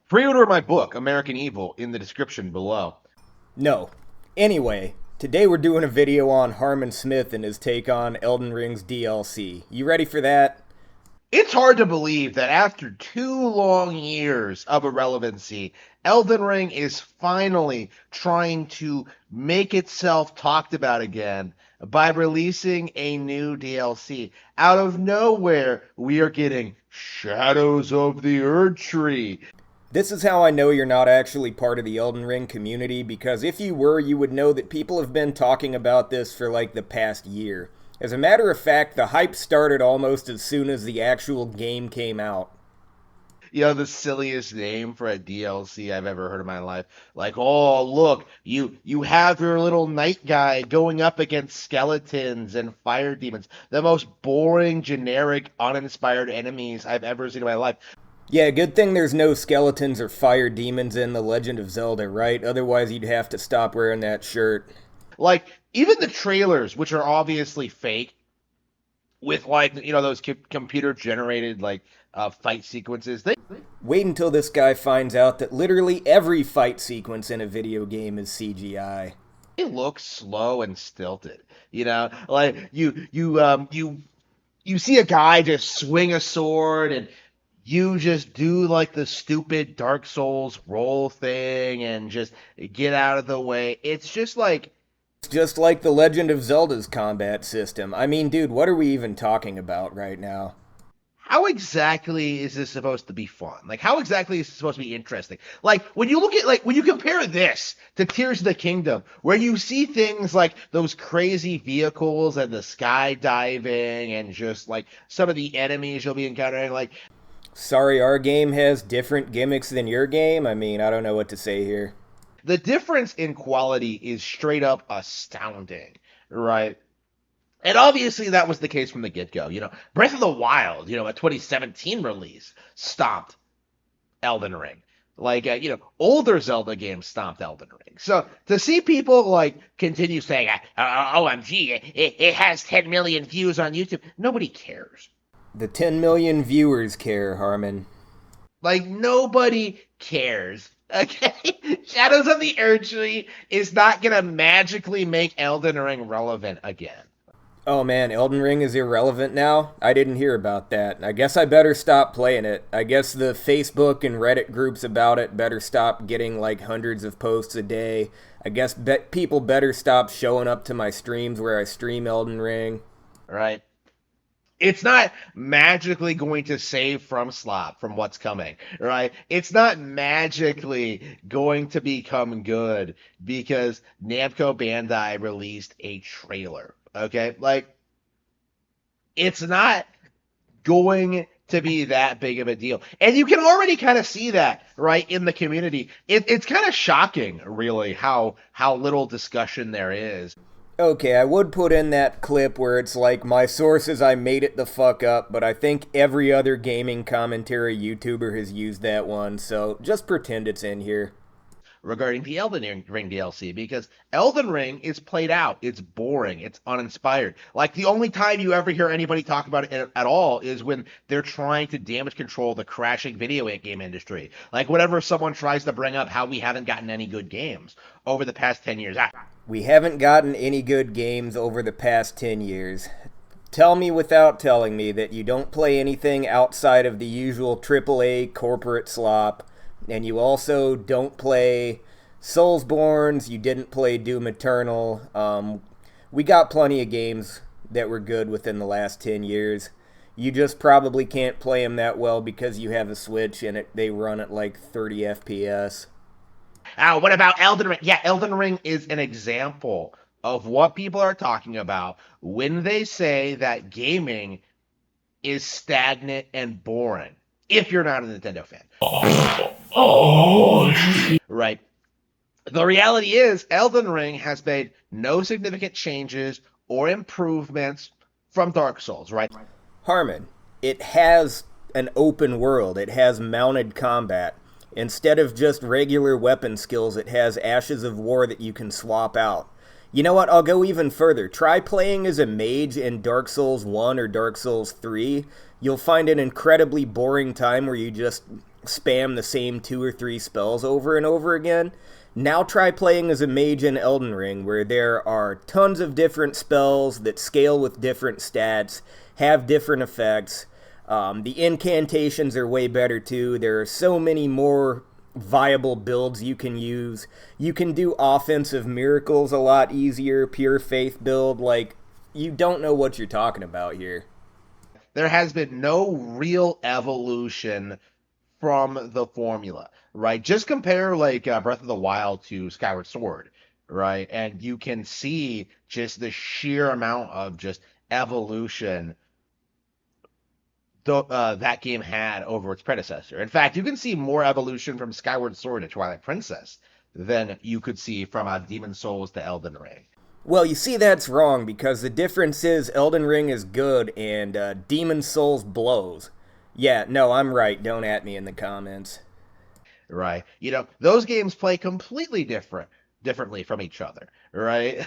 Pre-order my book, American Evil, in the description below. No. Anyway, today we're doing a video on Harman Smith and his take on Elden Ring's DLC. You ready for that? It's hard to believe that after 2 long years of irrelevancy, Elden Ring is finally trying to make itself talked about again by releasing a new DLC. Out of nowhere, we are getting Shadows of the Erdtree. This is how I know you're not actually part of the Elden Ring community, because if you were, you would know that people have been talking about this for like the past year. As a matter of fact, the hype started almost as soon as the actual game came out. You know, the silliest name for a DLC I've ever heard in my life. Like, oh, look, you have your little knight guy going up against skeletons and fire demons. The most boring, generic, uninspired enemies I've ever seen in my life. Yeah, good thing there's no skeletons or fire demons in The Legend of Zelda, right? Otherwise you'd have to stop wearing that shirt. Like, even the trailers, which are obviously fake, with, like, you know, those computer-generated, like, fight sequences, Wait until this guy finds out that literally every fight sequence in a video game is CGI. they look slow and stilted. You know, like, you see a guy just swing a sword and you just do like the stupid Dark Souls roll thing and just get out of the way. It's just like, It's just like The Legend of Zelda's combat system. I mean, dude, what are we even talking about right now? how exactly is this supposed to be fun? Like, how exactly is this supposed to be interesting? Like, when you look at, like, when you compare this to Tears of the Kingdom, where you see things like those crazy vehicles and the skydiving and just, like, some of the enemies you'll be encountering, like, Sorry, our game has different gimmicks than your game? I mean, I don't know what to say here. the difference in quality is straight up astounding, right? And obviously that was the case from the get-go. You know, Breath of the Wild, you know, a 2017 release, stomped Elden Ring. Like, older Zelda games stomped Elden Ring. So to see people, like, continue saying, OMG, it has 10 million views on YouTube, nobody cares. The 10 million viewers care, Harman. Like, nobody cares. Okay? Shadows of the Erdtree is not going to magically make Elden Ring relevant again. Oh man, Elden Ring is irrelevant now? I didn't hear about that. I guess I better stop playing it. I guess the Facebook and Reddit groups about it better stop getting like hundreds of posts a day. I guess people better stop showing up to my streams where I stream Elden Ring. Right? It's not magically going to save from slop from what's coming, right? It's not magically going to become good because Namco Bandai released a trailer, okay? Like, it's not going to be that big of a deal. And you can already kind of see that, right, in the community. It's kind of shocking, really, how little discussion there is. Okay, I would put in that clip where it's like, my source is I made it the fuck up, but I think every other gaming commentary YouTuber has used that one, so just pretend it's in here. Regarding the Elden Ring DLC, because Elden Ring is played out. It's boring. It's uninspired. Like, the only time you ever hear anybody talk about it at all is when they're trying to damage control the crashing video game industry. Like, whenever someone tries to bring up how we haven't gotten any good games over the past 10 years. We haven't gotten any good games over the past 10 years. Tell me without telling me that you don't play anything outside of the usual AAA corporate slop, and you also don't play Soulsbornes, you didn't play Doom Eternal. We got plenty of games that were good within the last 10 years. You just probably can't play them that well because you have a Switch and they run at like 30 FPS. What about Elden Ring? Yeah, Elden Ring is an example of what people are talking about when they say that gaming is stagnant and boring, if you're not a Nintendo fan. Right. The reality is, Elden Ring has made no significant changes or improvements from Dark Souls, right? Harman, it has an open world. It has mounted combat. Instead of just regular weapon skills, it has Ashes of War that you can swap out. You know what? I'll go even further. Try playing as a mage in Dark Souls 1 or Dark Souls 3. you'll find an incredibly boring time where you just spam the same 2 or 3 spells over and over again. Now try playing as a mage in Elden Ring, where there are tons of different spells that scale with different stats, have different effects. The incantations are way better too. There are so many more viable builds you can use. You can do offensive miracles a lot easier, pure faith build. Like, you don't know what you're talking about here. There has been no real evolution from the formula, right? Just compare like Breath of the Wild to Skyward Sword, right? And you can see just the sheer amount of just evolution that game had over its predecessor. In fact, you can see more evolution from Skyward Sword to Twilight Princess than you could see from Demon Souls to Elden Ring. Well, you see, that's wrong because the difference is Elden Ring is good and Demon Souls blows. Yeah, no, I'm right. Don't at me in the comments. Right? Those games play completely differently from each other, right?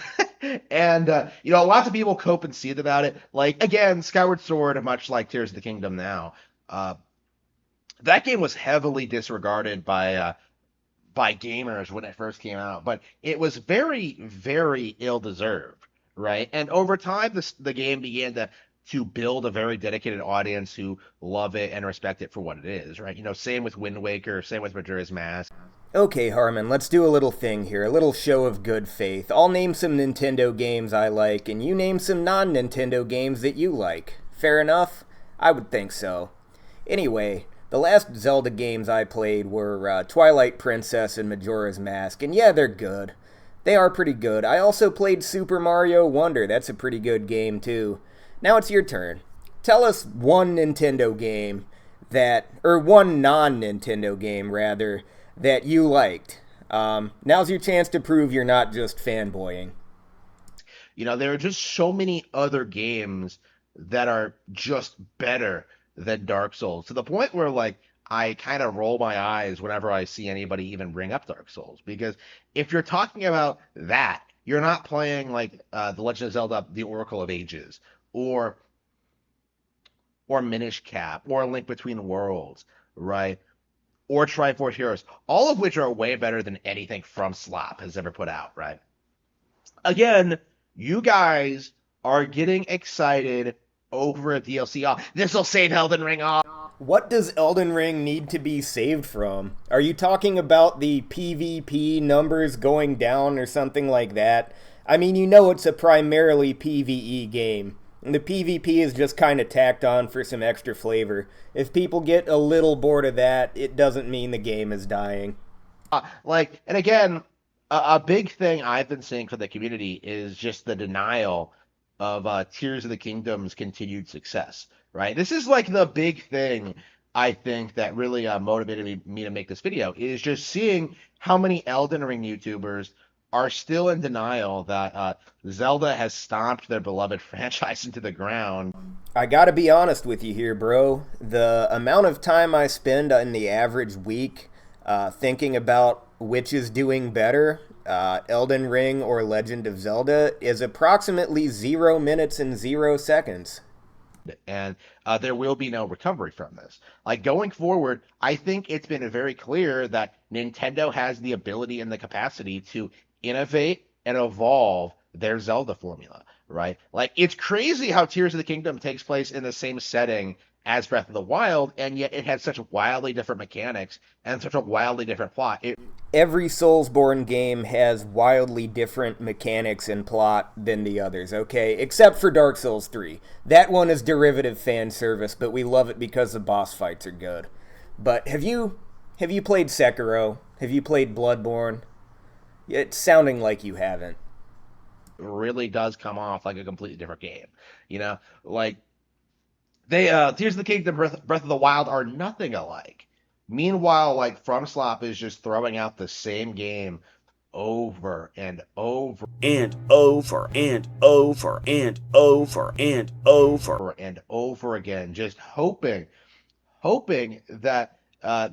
And lots of people cope and seethe about it. Like again, Skyward Sword, much like Tears of the Kingdom now, that game was heavily disregarded by gamers when it first came out, but it was very, very ill-deserved, right? And over time, the game began to build a very dedicated audience who love it and respect it for what it is, right? Same with Wind Waker, same with Majora's Mask. Okay, Harman, let's do a little thing here, a little show of good faith. I'll name some Nintendo games I like, and you name some non-Nintendo games that you like. Fair enough? I would think so. Anyway, the last Zelda games I played were Twilight Princess and Majora's Mask, and yeah, they're good. They are pretty good. I also played Super Mario Wonder. That's a pretty good game, too. Now it's your turn. Tell us one Nintendo game or one non-Nintendo game, rather, that you liked. Now's your chance to prove you're not just fanboying. There are just so many other games that are just better than Dark Souls to the point where, like, I kind of roll my eyes whenever I see anybody even bring up Dark Souls. Because if you're talking about that, you're not playing like The Legend of Zelda: The Oracle of Ages, or Minish Cap, or Link Between Worlds, right? Or Triforce Heroes, all of which are way better than anything From Slop has ever put out, right? Again, you guys are getting excited over a DLC. Oh, this will save Elden Ring off. What does Elden Ring need to be saved from? Are you talking about the PvP numbers going down or something like that? I mean, it's a primarily PvE game. And the PvP is just kind of tacked on for some extra flavor. If people get a little bored of that, it doesn't mean the game is dying. And again, a big thing I've been seeing from the community is just the denial of Tears of the Kingdom's continued success, right? This is like the big thing I think that really motivated me to make this video, is just seeing how many Elden Ring YouTubers are still in denial that Zelda has stomped their beloved franchise into the ground. I gotta be honest with you here, bro. The amount of time I spend in the average week thinking about which is doing better, Elden Ring or Legend of Zelda, is approximately 0 minutes and 0 seconds. And there will be no recovery from this. Like, going forward, I think it's been very clear that Nintendo has the ability and the capacity to innovate and evolve their Zelda formula, right? Like, it's crazy how Tears of the Kingdom takes place in the same setting as Breath of the Wild, and yet it has such wildly different mechanics and such a wildly different plot. Every Soulsborne game has wildly different mechanics and plot than the others, okay? Except for Dark Souls 3. That one is derivative fan service, but we love it because the boss fights are good. But have you played Sekiro? Have you played Bloodborne? It's sounding like you haven't. It really does come off like a completely different game. Like, they Tears of the Kingdom, Breath of the Wild are nothing alike. Meanwhile, like, FromSlop is just throwing out the same game over and over and over and over and over and over and over again, just hoping that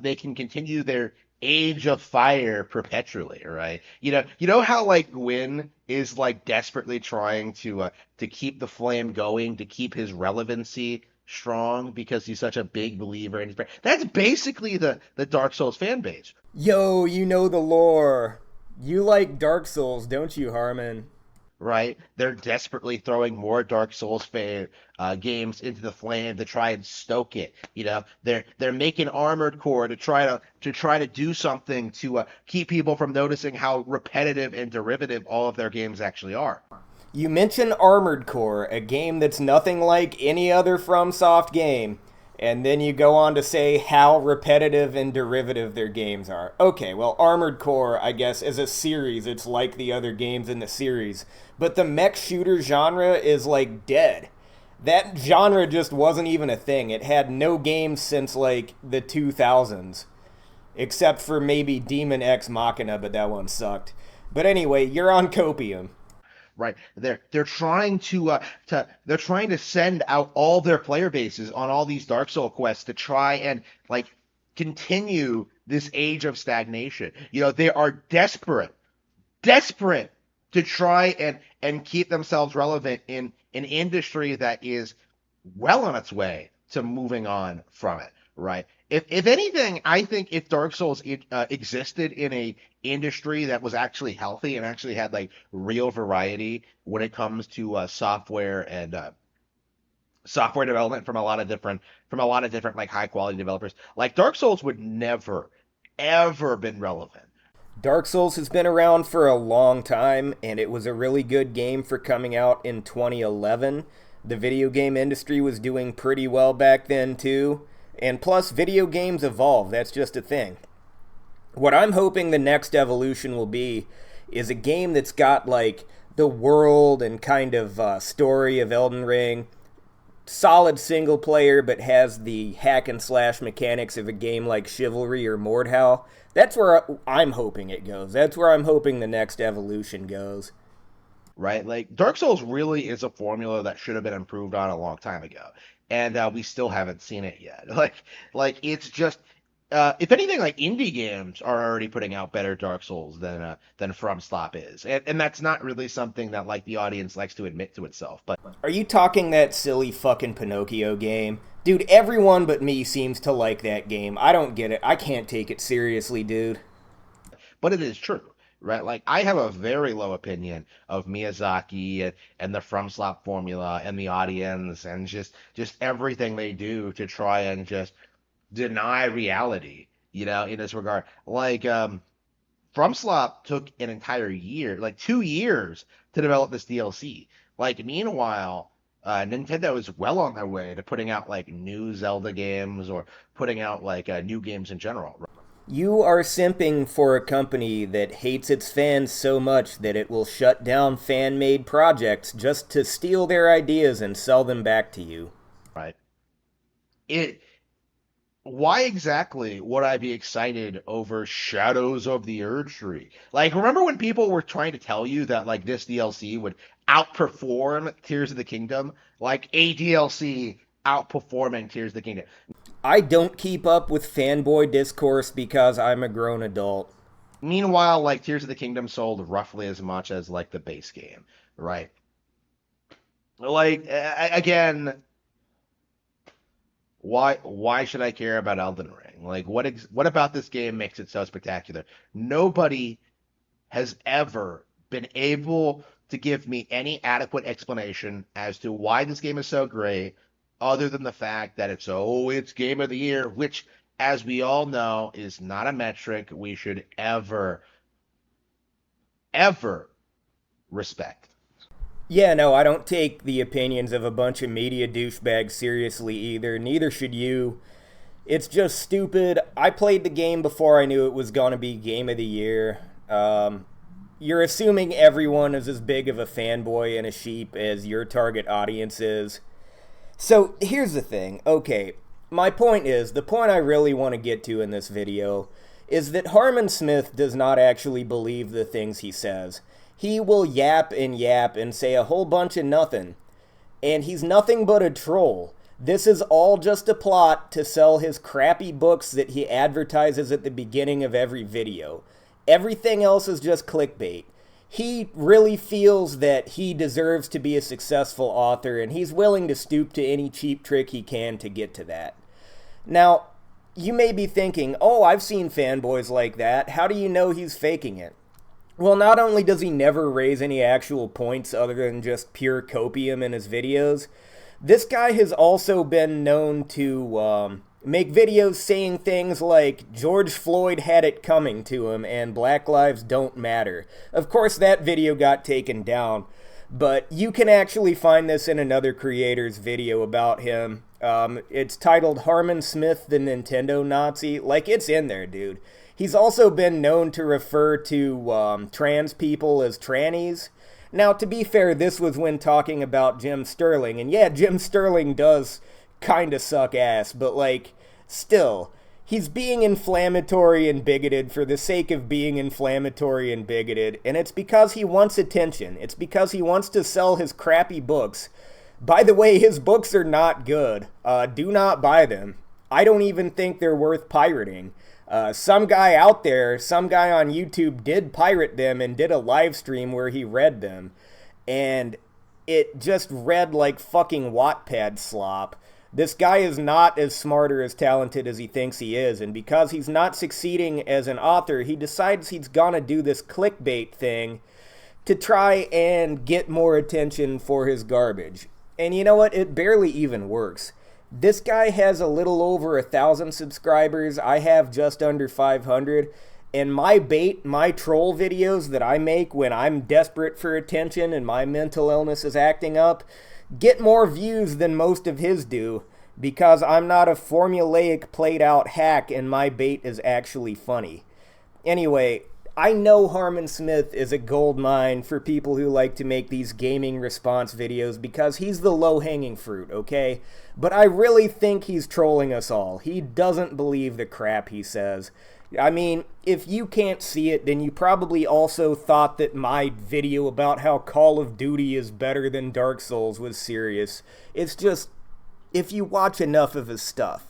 they can continue their Age of Fire perpetually, right? How like Gwyn is like desperately trying to keep the flame going, to keep his relevancy strong because he's such a big believer in his brand. That's basically the Dark Souls fan base, Yo, you know the lore. You like Dark Souls, don't you, Harman? right? They're desperately throwing more Dark Souls games into the flame to try and stoke it. They're making Armored Core to try to do something to keep people from noticing how repetitive and derivative all of their games actually are. You mention Armored Core, a game that's nothing like any other FromSoft game, and then you go on to say how repetitive and derivative their games are. Okay, well, Armored Core, I guess, as a series, it's like the other games in the series, but the mech shooter genre is like dead. That genre just wasn't even a thing. It had no games since like the 2000s, except for maybe Demon X Machina, but that one sucked. But anyway, you're on Copium. Right. They're trying to send out all their player bases on all these Dark Soul quests to try and like continue this age of stagnation. They are desperate to try and keep themselves relevant in an industry that is well on its way to moving on from it, right? If anything, I think if Dark Souls existed in a industry that was actually healthy and actually had like real variety when it comes to software and software development from a lot of different like high quality developers, like Dark Souls would never ever been relevant. Dark Souls has been around for a long time, and it was a really good game for coming out in 2011. The video game industry was doing pretty well back then, too. And plus, video games evolve. That's just a thing. What I'm hoping the next evolution will be is a game that's got, like, the world and kind of story of Elden Ring. Solid single player, but has the hack and slash mechanics of a game like Chivalry or Mordhau. That's where I'm hoping it goes. That's where I'm hoping the next evolution goes. Right? Like Dark Souls really is a formula that should have been improved on a long time ago, and we still haven't seen it yet. Like it's just, if anything, like indie games are already putting out better Dark Souls than FromSoft is, and that's not really something that like the audience likes to admit to itself. But Are you talking that silly fucking Pinocchio game? Dude, everyone but me seems to like that game. I don't get it. I can't take it seriously, dude. it is true. Right, like I have a very low opinion of Miyazaki and the FromSoft formula and the audience and just everything they do to try and just deny reality, in this regard. Like FromSoft took an entire year, like 2 years, to develop this DLC. Like meanwhile, Nintendo is well on their way to putting out like new Zelda games or putting out like new games in general. You are simping for a company that hates its fans so much that it will shut down fan-made projects just to steal their ideas and sell them back to you. Right? It Why exactly would I be excited over Shadows of the Erdtree? Like, remember when people were trying to tell you that like this DLC would outperform Tears of the Kingdom? Like a DLC outperforming Tears of the Kingdom. I don't keep up with fanboy discourse because I'm a grown adult. Meanwhile, like Tears of the Kingdom sold roughly as much as like the base game, right? Like again, why should I care about Elden Ring? Like what about this game makes it so spectacular? Nobody has ever been able to give me any adequate explanation as to why this game is so great, other than the fact that it's game of the year, which, as we all know, is not a metric we should ever respect. Yeah, no, I don't take the opinions of a bunch of media douchebags seriously either. Neither should you. It's just stupid. I played the game before I knew it was going to be game of the year. You're assuming everyone is as big of a fanboy and a sheep as your target audience is. So here's the thing. Okay, my point is, the point I really want to get to in this video is that Harman Smith does not actually believe the things he says. He will yap and say a whole bunch of nothing. And he's nothing but a troll. This is all just a plot to sell his crappy books that he advertises at the beginning of every video. Everything else is just clickbait. He really feels that he deserves to be a successful author, and he's willing to stoop to any cheap trick he can to get to that. Now, you may be thinking, oh, I've seen fanboys like that. How do you know he's faking it? Well, not only does he never raise any actual points other than just pure copium in his videos, this guy has also been known to make videos saying things like George Floyd had it coming to him and Black Lives Don't Matter. Of course, that video got taken down, but you can actually find this in another creator's video about him. It's titled Harman Smith, the Nintendo Nazi. Like, it's in there, dude. He's also been known to refer to trans people as trannies. Now, to be fair, this was when talking about Jim Sterling, and yeah, Jim Sterling does kind of suck ass, but like, still, he's being inflammatory and bigoted for the sake of being inflammatory and bigoted, and it's because he wants attention. It's because he wants to sell his crappy books. By the way, his books are not good. Do not buy them. I don't even think they're worth pirating. Some guy out there, some guy on YouTube did pirate them and did a live stream where he read them, and it just read like fucking Wattpad slop. This guy is not as smart or as talented as he thinks he is, and because he's not succeeding as an author, he decides he's gonna do this clickbait thing to try and get more attention for his garbage. And you know what? It barely even works. This guy has a little over 1,000 subscribers. I have just under 500. And my bait, my troll videos that I make when I'm desperate for attention and my mental illness is acting up, get more views than most of his do, because I'm not a formulaic played out hack and my bait is actually funny. Anyway, I know Harman Smith is a gold mine for people who like to make these gaming response videos because he's the low-hanging fruit, okay? But I really think he's trolling us all. He doesn't believe the crap he says. I mean, if you can't see it, then you probably also thought that my video about how Call of Duty is better than Dark Souls was serious. It's just, if you watch enough of his stuff,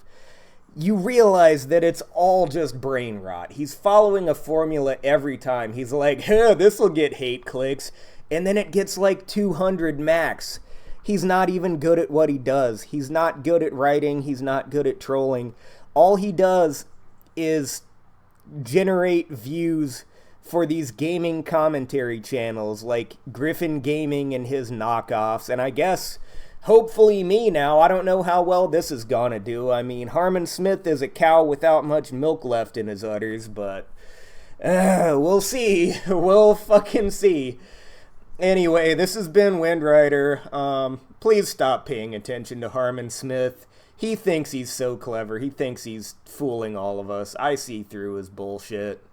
you realize that it's all just brain rot. He's following a formula every time. He's like, this'll get hate clicks, and then it gets like 200 max. He's not even good at what he does. He's not good at writing. He's not good at trolling. All he does is generate views for these gaming commentary channels like Griffin Gaming and his knockoffs, and I guess hopefully me now. I don't know how well this is gonna do. I mean, Harman Smith is a cow without much milk left in his udders, but we'll see. We'll fucking see. Anyway, this has been Windrider. Please stop paying attention to Harman Smith. He thinks he's so clever. He thinks he's fooling all of us. I see through his bullshit.